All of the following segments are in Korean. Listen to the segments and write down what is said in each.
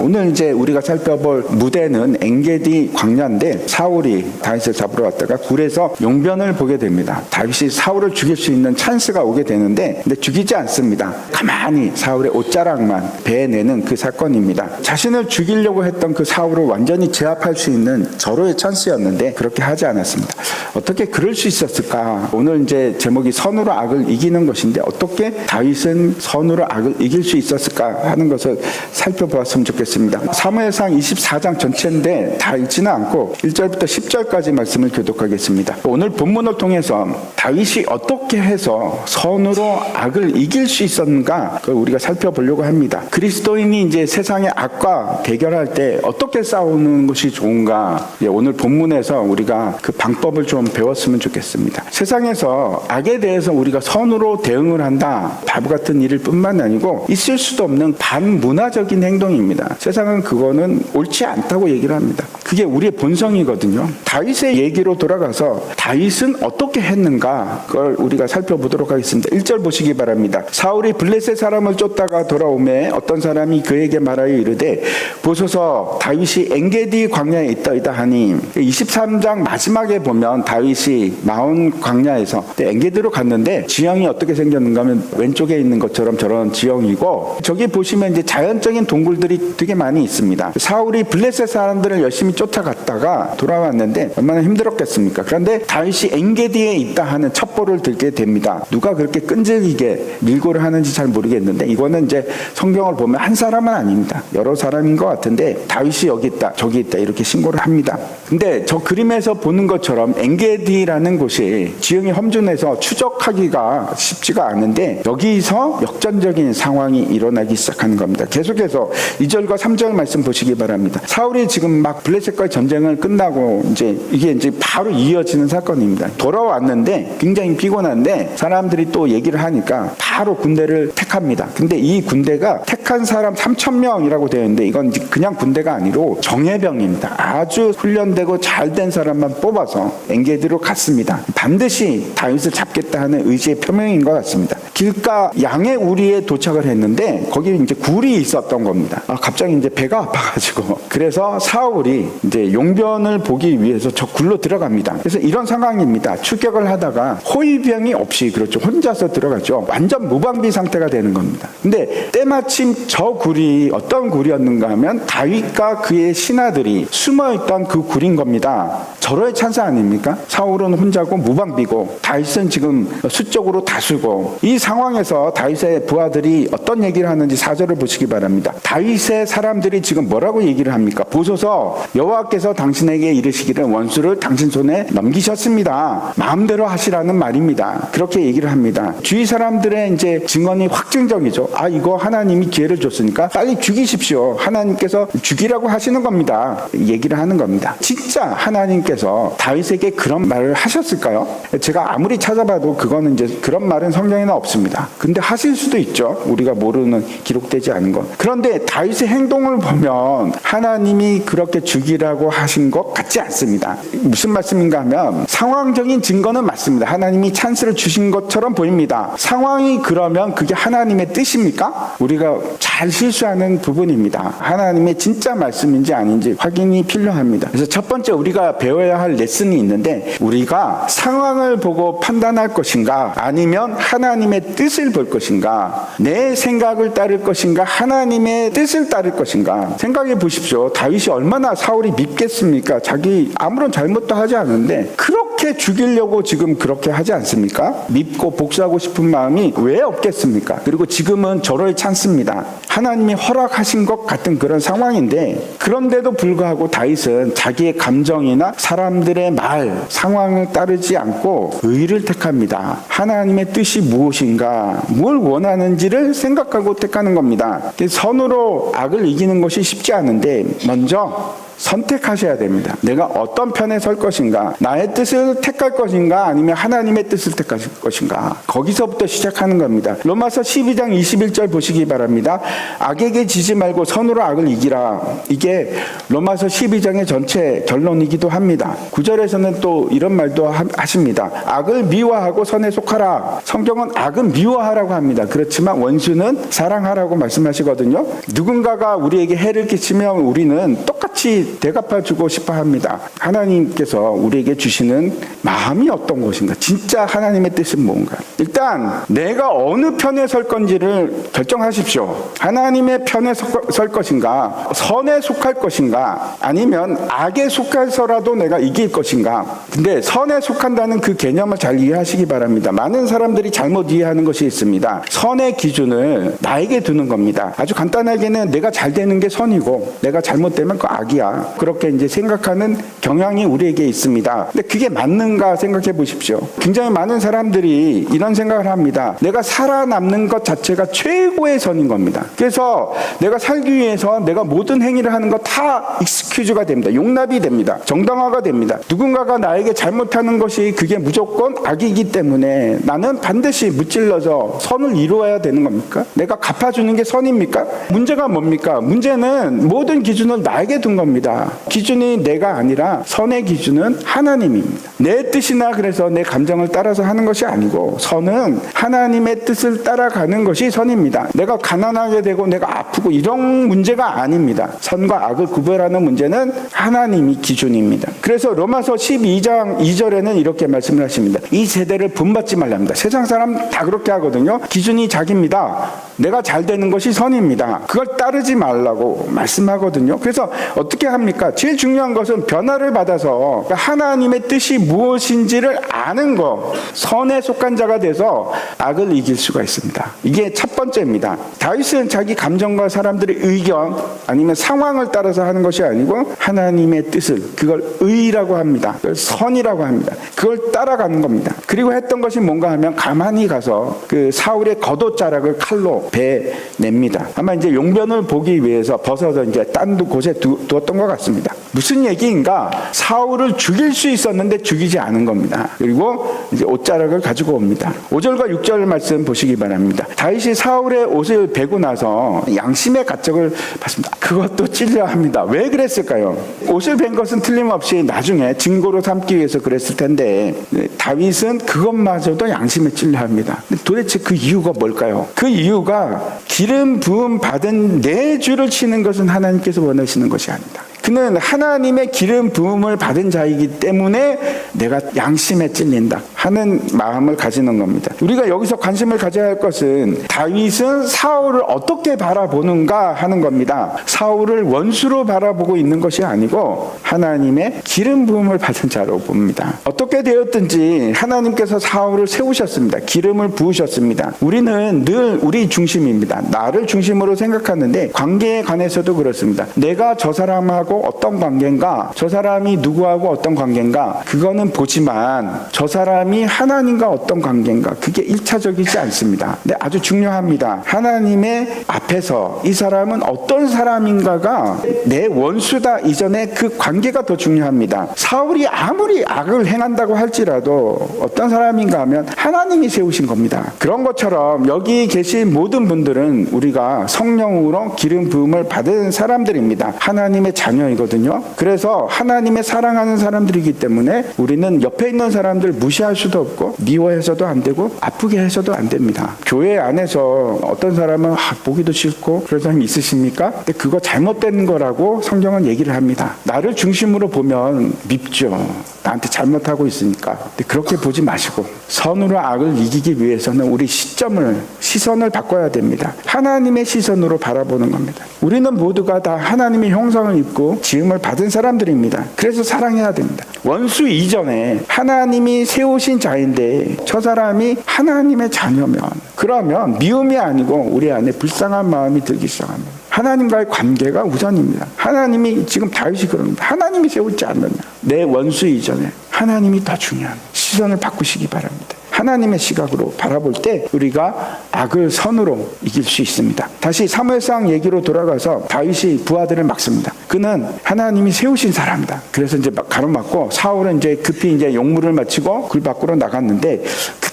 오늘 이제 우리가 살펴볼 무대는 엔게디 광야인데 사울이 다윗을 잡으러 왔다가 굴에서 용변을 보게 됩니다. 다윗이 사울을 죽일 수 있는 찬스가 오게 되는데 근데 죽이지 않습니다. 가만히 사울의 옷자락만 베내는 그 사건입니다. 자신을 죽이려고 했던 그 사울을 완전히 제압할 수 있는 절호의 찬스였는데 그렇게 하지 않았습니다. 어떻게 그럴 수 있었을까? 오늘 이제 제목이 선으로 악을 이기는 것인데 어떻게 다윗은 선으로 악을 이길 수 있었을까 하는 것을 살펴보았으면 좋겠습니다. 사무엘상 24장 전체인데 다 읽지는 않고 1절부터 10절까지 말씀을 교독하겠습니다. 오늘 본문을 통해서 다윗이 어떻게 해서 선으로 악을 이길 수 있었는가 그걸 우리가 살펴보려고 합니다. 그리스도인이 이제 세상의 악과 대결할 때 어떻게 싸우는 것이 좋은가 오늘 본문에서 우리가 그 방법을 좀 배웠으면 좋겠습니다. 세상에서 악에 대해서 우리가 선으로 대응을 한다. 바보 같은 일일 뿐만 아니고 있을 수도 없는 반문화적인 행동입니다. 세상은 그거는 옳지 않다고 얘기를 합니다. 그게 우리의 본성이거든요. 다윗의 얘기로 돌아가서 다윗은 어떻게 했는가 그걸 우리가 살펴보도록 하겠습니다. 1절 보시기 바랍니다. 사울이 블레셋 사람을 쫓다가 돌아오매 어떤 사람이 그에게 말하여 이르되 보소서 다윗이 엔게디 광야에 있다 하니 23장 마지막에 보면 다윗이 마온 광야에서 엔게디로 갔는데 지형이 어떻게 생겼는가 하면 왼쪽에 있는 것처럼 저런 지형이고 저기 보시면 이제 자연적인 동굴들이 되게 많이 있습니다. 사울이 블레셋 사람들을 열심히 쫓아갔다가 돌아왔는데 얼마나 힘들었겠습니까? 그런데 다윗이 엔게디에 있다 하는 첩보를 들게 됩니다. 누가 그렇게 끈질기게 밀고를 하는지 잘 모르겠는데 이거는 이제 성경을 보면 한 사람은 아닙니다. 여러 사람인 것 같은데 다윗이 여기 있다 저기 있다 이렇게 신고를 합니다. 근데 저 그림에서 보는 것처럼 엔게디라는 곳이 지형이 험준해서 추적하기가 쉽지가 않은데 여기서 역전적인 상황이 일어나기 시작하는 겁니다. 계속해서 2절과 3절 말씀 보시기 바랍니다. 사울이 지금 막 블레셋과의 전쟁을 끝나고 이게 이제 바로 이어지는 사건입니다. 돌아왔는데 굉장히 피곤한데 사람들이 또 얘기를 하니까 바로 군대를 택합니다. 근데 이 군대가 택한 사람 3,000명이라고 되어 있는데 이건 그냥 군대가 아니고 정예병입니다. 아주 훈련되고 잘된 사람만 뽑아서 엔게디로 갔습니다. 반드시 다윗을 잡겠다 하는 의지의 표명인 것 같습니다. 길가 양의 우리에 도착을 했는데 거기 이제 굴이 있었던 겁니다. 갑자기 이제 배가 아파가지고 그래서 사울이 이제 용변을 보기 위해서 저 굴로 들어갑니다. 그래서 이런 상황입니다. 출격을 하다가 호위병이 없이 그렇죠. 혼자서 들어가죠. 완전 무방비 상태가 되는 겁니다. 근데 때마침 저 굴이 어떤 굴이었는가 하면 다윗과 그의 신하들이 숨어있던 그 굴인 겁니다. 절호의 찬스 아닙니까? 사울은 혼자고 무방비고 다윗은 지금 수적으로 다수고 이 상황에서 다윗의 부하들이 어떤 얘기를 하는지 4절을 보시기 바랍니다. 다윗의 사람들이 지금 뭐라고 얘기를 합니까? 보소서 여호와께서 당신에게 이르시기를 원수를 당신 손에 넘기셨습니다. 마음대로 하시라는 말입니다. 그렇게 얘기를 합니다. 주위 사람들의 이제 증언이 확증적이죠. 이거 하나님이 기회를 줬으니까 빨리 죽이십시오. 하나님께서 죽이라고 하시는 겁니다. 얘기를 하는 겁니다. 진짜 하나님께서 다윗에게 그런 말을 하셨을까요? 제가 아무리 찾아봐도 그거는 이제 그런 말은 성경에는 없습니다. 근데 하실 수도 있죠. 우리가 모르는 기록되지 않은 것. 그런데 다윗의 행동을 보면 하나님이 그렇게 죽이라고 하신 것 같지 않습니다. 무슨 말씀인가 하면 상황적인 증거는 맞습니다. 하나님이 찬스를 주신 것처럼 보입니다. 상황이 그러면 그게 하나님의 뜻입니까? 우리가 잘 실수하는 부분입니다. 하나님의 진짜 말씀인지 아닌지 확인이 필요합니다. 그래서 첫 번째 우리가 배워야 할 레슨이 있는데 우리가 상황을 보고 판단할 것인가 아니면 하나님의 뜻을 볼 것인가 내 생각을 따를 것인가 하나님의 뜻을 따를 것인가 생각해 보십시오. 다윗이 얼마나 사울이 밉겠습니까? 자기 아무런 잘못도 하지 않은데 그렇게 죽이려고 지금 그렇게 하지 않습니까? 밉고 복수하고 싶은 마음이 왜 없겠습니까? 그리고 지금은 절호의 찬스입니다. 하나님이 허락하신 것 같은 그런 상황인데 그런데도 불구하고 다윗은 자기의 감정이나 사람들의 말, 상황을 따르지 않고 의를 택합니다. 하나님의 뜻이 무엇인가, 뭘 원하는지를 생각하고 택하는 겁니다. 선으로 악을 이기는 것이 쉽지 않은데 먼저 선택하셔야 됩니다. 내가 어떤 편에 설 것인가, 나의 뜻을 택할 것인가 아니면 하나님의 뜻을 택할 것인가, 거기서부터 시작하는 겁니다. 로마서 12장 21절 보시기 바랍니다. 악에게 지지 말고 선으로 악을 이기라. 이게 로마서 12장의 전체 결론이기도 합니다. 9절에서는 또 이런 말도 하십니다. 악을 미워하고 선에 속하라. 성경은 악은 미워하라고 합니다. 그렇지만 원수는 사랑하라고 말씀하시거든요. 누군가가 우리에게 해를 끼치면 우리는 똑같이 대갚아주고 싶어 합니다. 하나님께서 우리에게 주시는 마음이 어떤 것인가? 진짜 하나님의 뜻은 뭔가? 일단 내가 어느 편에 설 건지를 결정하십시오. 하나님의 편에 설 것인가? 선에 속할 것인가? 아니면 악에 속해서라도 내가 이길 것인가? 근데 선에 속한다는 그 개념을 잘 이해하시기 바랍니다. 많은 사람들이 잘못 이해하는 것이 있습니다. 선의 기준을 나에게 두는 겁니다. 아주 간단하게는 내가 잘 되는 게 선이고 내가 잘못되면 그 악이야. 그렇게 이제 생각하는 경향이 우리에게 있습니다. 근데 그게 맞는가 생각해 보십시오. 굉장히 많은 사람들이 이런 생각을 합니다. 내가 살아남는 것 자체가 최고의 선인 겁니다. 그래서 내가 살기 위해서 내가 모든 행위를 하는 거 다 익스큐즈가 됩니다. 용납이 됩니다. 정당화가 됩니다. 누군가가 나에게 잘못하는 것이 그게 무조건 악이기 때문에 나는 반드시 무찔러서 선을 이루어야 되는 겁니까? 내가 갚아주는 게 선입니까? 문제가 뭡니까? 문제는 모든 기준을 나에게 둔 겁니다. 기준이 내가 아니라 선의 기준은 하나님입니다. 내 뜻이나 그래서 내 감정을 따라서 하는 것이 아니고 선은 하나님의 뜻을 따라가는 것이 선입니다. 내가 가난하게 되고 내가 아프고 이런 문제가 아닙니다. 선과 악을 구별하는 문제는 하나님이 기준입니다. 그래서 로마서 12장 2절에는 이렇게 말씀을 하십니다. 이 세대를 본받지 말랍니다. 세상 사람 다 그렇게 하거든요. 기준이 자기입니다. 내가 잘 되는 것이 선입니다. 그걸 따르지 말라고 말씀하거든요. 그래서 어떻게 합니까? 제일 중요한 것은 변화를 받아서 하나님의 뜻이 무엇인지를 아는 것, 선에 속한 자가 돼서 악을 이길 수가 있습니다. 이게 첫 번째입니다. 다윗은 자기 감정과 사람들의 의견 아니면 상황을 따라서 하는 것이 아니고 하나님의 뜻을, 그걸 의라고 합니다. 그걸 선이라고 합니다. 그걸 따라가는 겁니다. 그리고 했던 것이 뭔가 하면 가만히 가서 그 사울의 겉옷자락을 칼로 베냅니다. 아마 이제 용변을 보기 위해서 벗어서 이제 딴 곳에 두었던 것 같습니다. 무슨 얘기인가? 사울을 죽일 수 있었는데 죽이지 않은 겁니다. 그리고 이제 옷자락을 가지고 옵니다. 5절과 6절 말씀 보시기 바랍니다. 다윗이 사울의 옷을 베고 나서 양심의 가책을 받습니다. 그것도 찔려합니다. 왜 그랬을까요? 옷을 벤 것은 틀림없이 나중에 증거로 삼기 위해서 그랬을 텐데 다윗은 그것마저도 양심에 찔려합니다. 도대체 그 이유가 뭘까요? 그 이유가 기름 부음 받은 내 주를 치는 것은 하나님께서 원하시는 것이 아니다. 그는 하나님의 기름 부음을 받은 자이기 때문에 내가 양심에 찔린다 하는 마음을 가지는 겁니다. 우리가 여기서 관심을 가져야 할 것은 다윗은 사울을 어떻게 바라보는가 하는 겁니다. 사울을 원수로 바라보고 있는 것이 아니고 하나님의 기름 부음을 받은 자로 봅니다. 어떻게 되었든지 하나님께서 사울을 세우셨습니다. 기름을 부으셨습니다. 우리는 늘 우리 중심입니다. 나를 중심으로 생각하는데 관계에 관해서도 그렇습니다. 내가 저 사람하고 어떤 관계인가, 저 사람이 누구하고 어떤 관계인가, 그거는 보지만 저 사람이 하나님과 어떤 관계인가, 그게 1차적이지 않습니다. 근데 아주 중요합니다. 하나님의 앞에서 이 사람은 어떤 사람인가가 내 원수다 이전에 그 관계가 더 중요합니다. 사울이 아무리 악을 행한다고 할지라도 어떤 사람인가 하면 하나님이 세우신 겁니다. 그런 것처럼 여기 계신 모든 분들은 우리가 성령으로 기름 부음을 받은 사람들입니다. 하나님의 자녀이거든요. 그래서 하나님의 사랑하는 사람들이기 때문에 우리는 옆에 있는 사람들 무시할 수도 없고 미워해서도 안 되고 아프게 해서도 안 됩니다. 교회 안에서 어떤 사람은 보기도 싫고 그런 사람이 있으십니까? 근데 그거 잘못된 거라고 성경은 얘기를 합니다. 나를 중심으로 보면 밉죠. 나한테 잘못하고 있으니까. 근데 그렇게 보지 마시고 선으로 악을 이기기 위해서는 우리 시선을 바꿔야 됩니다. 하나님의 시선으로 바라보는 겁니다. 우리는 모두가 다 하나님의 형상을 입고 지음을 받은 사람들입니다. 그래서 사랑해야 됩니다. 원수 이전에 하나님이 세우신 자인데 저 사람이 하나님의 자녀면 그러면 미움이 아니고 우리 안에 불쌍한 마음이 들기 시작합니다. 하나님과의 관계가 우선입니다. 하나님이 지금 다윗이 그럽니다. 하나님이 세우지 않느냐. 내 원수 이전에 하나님이 더 중요한 시선을 바꾸시기 바랍니다. 하나님의 시각으로 바라볼 때 우리가 악을 선으로 이길 수 있습니다. 다시 사무엘상 얘기로 돌아가서 다윗이 부하들을 막습니다. 그는 하나님이 세우신 사람이다. 그래서 이제 가로막고 사울은 이제 급히 이제 용무를 마치고 굴 밖으로 나갔는데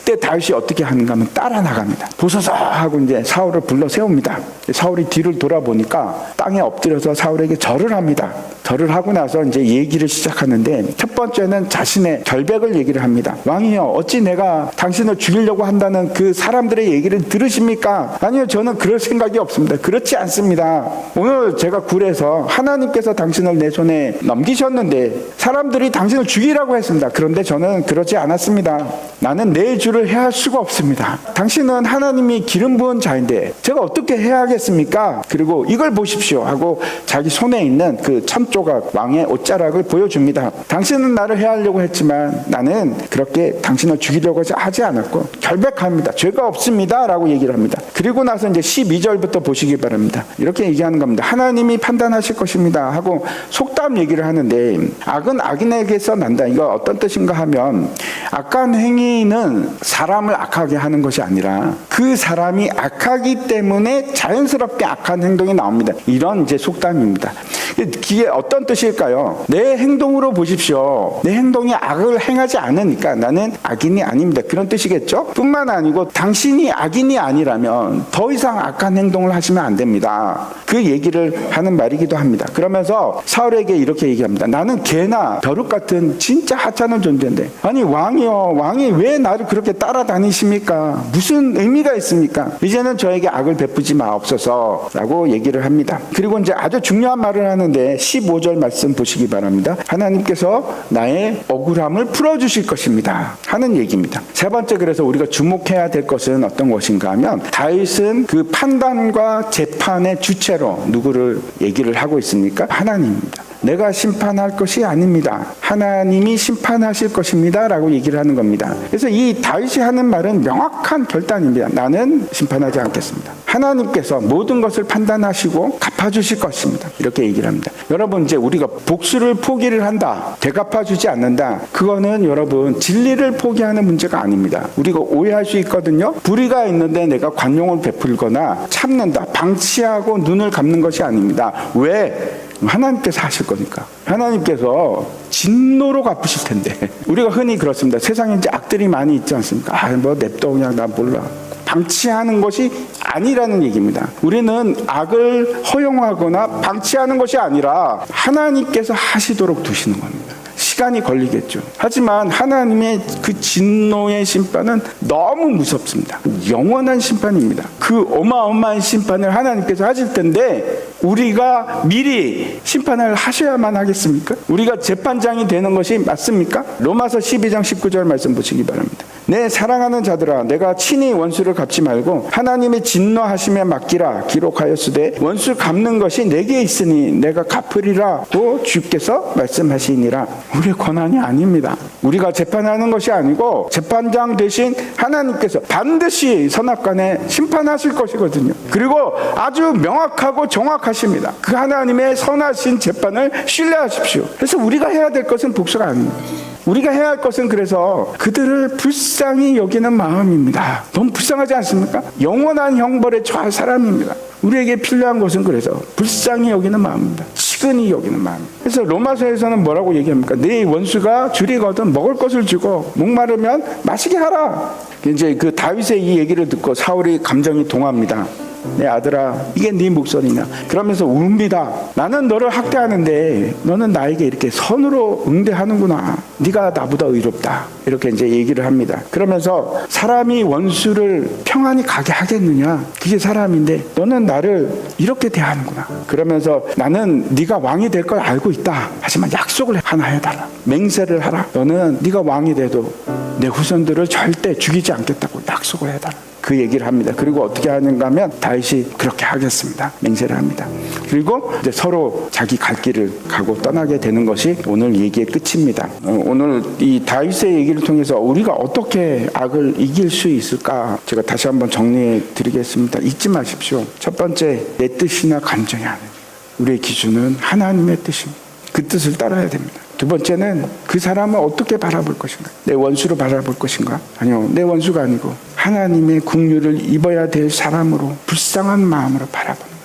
그때 다윗이 어떻게 하는가 하면 따라 나갑니다. 보소서 하고 이제 사울을 불러 세웁니다. 사울이 뒤를 돌아보니까 땅에 엎드려서 사울에게 절을 합니다. 절을 하고 나서 이제 얘기를 시작하는데 첫 번째는 자신의 결백을 얘기를 합니다. 왕이여, 어찌 내가 당신을 죽이려고 한다는 그 사람들의 얘기를 들으십니까? 아니요, 저는 그럴 생각이 없습니다. 그렇지 않습니다. 오늘 제가 굴에서 하나님께서 당신을 내 손에 넘기셨는데 사람들이 당신을 죽이라고 했습니다. 그런데 저는 그러지 않았습니다. 나는 내 주를 해할 수가 없습니다. 당신은 하나님이 기름 부은 자인데 제가 어떻게 해야 하겠습니까? 그리고 이걸 보십시오 하고 자기 손에 있는 그 천조각 왕의 옷자락을 보여줍니다. 당신은 나를 해하려고 했지만 나는 그렇게 당신을 죽이려고 하지 않았고 결백합니다. 죄가 없습니다 라고 얘기를 합니다. 그리고 나서 이제 12절부터 보시기 바랍니다. 이렇게 얘기하는 겁니다. 하나님이 판단하실 것입니다 하고 속담 얘기를 하는데 악은 악인에게서 난다. 이거 어떤 뜻인가 하면 악한 행위는 사람을 악하게 하는 것이 아니라 그 사람이 악하기 때문에 자연스럽게 악한 행동이 나옵니다. 이런 이제 속담입니다. 이게 어떤 뜻일까요? 내 행동으로 보십시오. 내 행동이 악을 행하지 않으니까 나는 악인이 아닙니다. 그런 뜻이겠죠? 뿐만 아니고 당신이 악인이 아니라면 더 이상 악한 행동을 하시면 안 됩니다. 그 얘기를 하는 말이기도 합니다. 그러면서 사울에게 이렇게 얘기합니다. 나는 개나 벼룩 같은 진짜 하찮은 존재인데 아니 왕이요, 왕이 왜 나를 그렇게 따라다니십니까? 무슨 의미가 있습니까? 이제는 저에게 악을 베푸지 마옵소서 라고 얘기를 합니다. 그리고 이제 아주 중요한 말을 하는데 15절 말씀 보시기 바랍니다. 하나님께서 나의 억울함을 풀어주실 것입니다 하는 얘기입니다. 세 번째, 그래서 우리가 주목해야 될 것은 어떤 것인가 하면 다윗은 그 판단과 재판의 주체로 누구를 얘기를 하고 있습니까? 하나님입니다. 내가 심판할 것이 아닙니다. 하나님이 심판하실 것입니다 라고 얘기를 하는 겁니다. 그래서 이 다윗이 하는 말은 명확한 결단입니다. 나는 심판하지 않겠습니다. 하나님께서 모든 것을 판단하시고 갚아주실 것입니다. 이렇게 얘기를 합니다. 여러분, 이제 우리가 복수를 포기를 한다, 되갚아주지 않는다, 그거는 여러분 진리를 포기하는 문제가 아닙니다. 우리가 오해할 수 있거든요. 불의가 있는데 내가 관용을 베풀거나 참는다, 방치하고 눈을 감는 것이 아닙니다. 왜? 하나님께서 하실 거니까. 하나님께서 진노로 갚으실 텐데. 우리가 흔히 그렇습니다. 세상에 이제 악들이 많이 있지 않습니까? 뭐 냅둬, 그냥 나 몰라. 방치하는 것이 아니라는 얘기입니다. 우리는 악을 허용하거나 방치하는 것이 아니라 하나님께서 하시도록 두시는 겁니다. 시간이 걸리겠죠. 하지만 하나님의 그 진노의 심판은 너무 무섭습니다. 영원한 심판입니다. 그 어마어마한 심판을 하나님께서 하실 텐데 우리가 미리 심판을 하셔야만 하겠습니까? 우리가 재판장이 되는 것이 맞습니까? 로마서 12장 19절 말씀 보시기 바랍니다. 내 사랑하는 자들아, 내가 친히 원수를 갚지 말고 하나님의 진노하심에 맡기라 기록하였으되 원수 갚는 것이 내게 있으니 내가 갚으리라 고 주께서 말씀하시니라. 우리의 권한이 아닙니다. 우리가 재판하는 것이 아니고 재판장 되신 하나님께서 반드시 선악간에 심판하실 것이거든요. 그리고 아주 명확하고 정확하십니다. 그 하나님의 선하신 재판을 신뢰하십시오. 그래서 우리가 해야 될 것은 복수가 아닙니다. 우리가 해야 할 것은 그래서 그들을 불쌍히 여기는 마음입니다. 너무 불쌍하지 않습니까? 영원한 형벌에 처할 사람입니다. 우리에게 필요한 것은 그래서 불쌍히 여기는 마음입니다. 측은히 여기는 마음. 그래서 로마서에서는 뭐라고 얘기합니까? 네 원수가 줄이거든 먹을 것을 주고 목마르면 마시게 하라. 이제 그 다윗의 이 얘기를 듣고 사울이 감정이 동합니다. 내 아들아, 이게 네 목소리냐? 그러면서 웁니다. 나는 너를 학대하는데 너는 나에게 이렇게 선으로 응대하는구나. 네가 나보다 의롭다. 이렇게 이제 얘기를 합니다. 그러면서 사람이 원수를 평안히 가게 하겠느냐? 그게 사람인데 너는 나를 이렇게 대하는구나. 그러면서 나는 네가 왕이 될 걸 알고 있다. 하지만 약속을 하나 해달라. 맹세를 하라. 너는 네가 왕이 돼도 내 후손들을 절대 죽이지 않겠다고 약속을 해달라. 그 얘기를 합니다. 그리고 어떻게 하는가 하면 다윗이 그렇게 하겠습니다. 맹세를 합니다. 그리고 이제 서로 자기 갈 길을 가고 떠나게 되는 것이 오늘 얘기의 끝입니다. 오늘 이 다윗의 얘기를 통해서 우리가 어떻게 악을 이길 수 있을까? 제가 다시 한번 정리해 드리겠습니다. 잊지 마십시오. 첫 번째, 내 뜻이나 감정이 아닙니다. 우리의 기준은 하나님의 뜻입니다. 그 뜻을 따라야 됩니다. 두 번째는 그 사람을 어떻게 바라볼 것인가? 내 원수로 바라볼 것인가? 아니요, 내 원수가 아니고 하나님의 긍휼을 입어야 될 사람으로 불쌍한 마음으로 바라보는 거예요.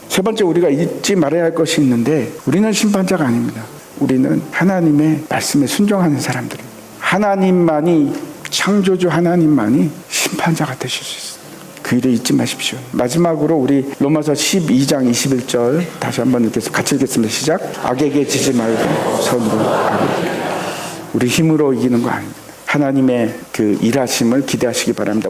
세 번째, 우리가 잊지 말아야 할 것이 있는데 우리는 심판자가 아닙니다. 우리는 하나님의 말씀에 순종하는 사람들입니다. 하나님만이 창조주 하나님만이 심판자가 되실 수 있어요. 그 일을 잊지 마십시오. 마지막으로 우리 로마서 12장 21절 다시 한번 같이 읽겠습니다. 시작. 악에게 지지 말고 선으로 악을. 우리 힘으로 이기는 거 아닙니다. 하나님의 그 일하심을 기대하시기 바랍니다.